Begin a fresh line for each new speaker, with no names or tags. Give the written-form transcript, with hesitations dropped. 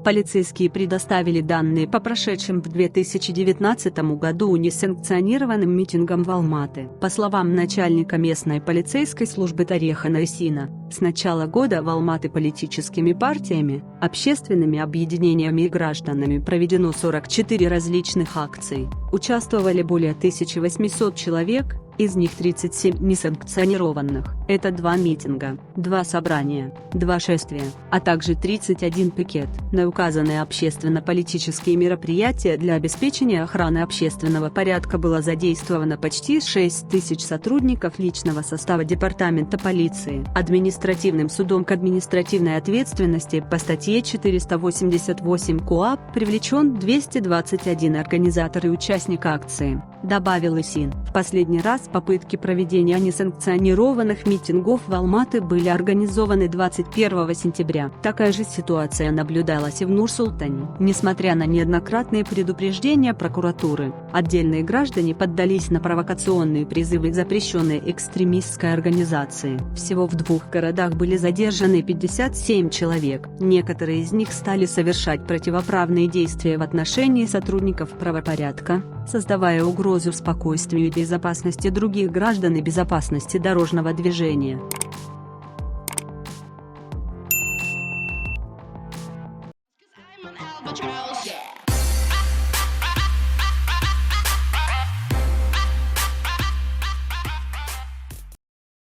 Полицейские предоставили данные по прошедшим в 2019 году несанкционированным митингам в Алматы. По словам начальника местной полицейской службы Тарехана Исина, с начала года в Алматы политическими партиями, общественными объединениями и гражданами проведено 44 различных акций. Участвовали более 1800 человек, из них 37 несанкционированных. Это 2 митинга, 2 собрания, 2 шествия, а также 31 пикет. На указанные общественно-политические мероприятия для обеспечения охраны общественного порядка было задействовано почти 6000 сотрудников личного состава Департамента полиции. Административным судом к административной ответственности по статье 488 КоАП привлечен 221 организатор и участник акции, добавил Исин. В последний раз попытки проведения несанкционированных митингов в Алматы были организованы 21 сентября. Такая же ситуация наблюдалась и в Нур-Султане. Несмотря на неоднократные предупреждения прокуратуры, отдельные граждане поддались на провокационные призывы к запрещенной экстремистской организации. Всего в 2 городах были задержаны 57 человек. Некоторые из них стали совершать противоправные действия в отношении сотрудников правопорядка, создавая угрозу спокойствию и безопасности других граждан и безопасности дорожного движения.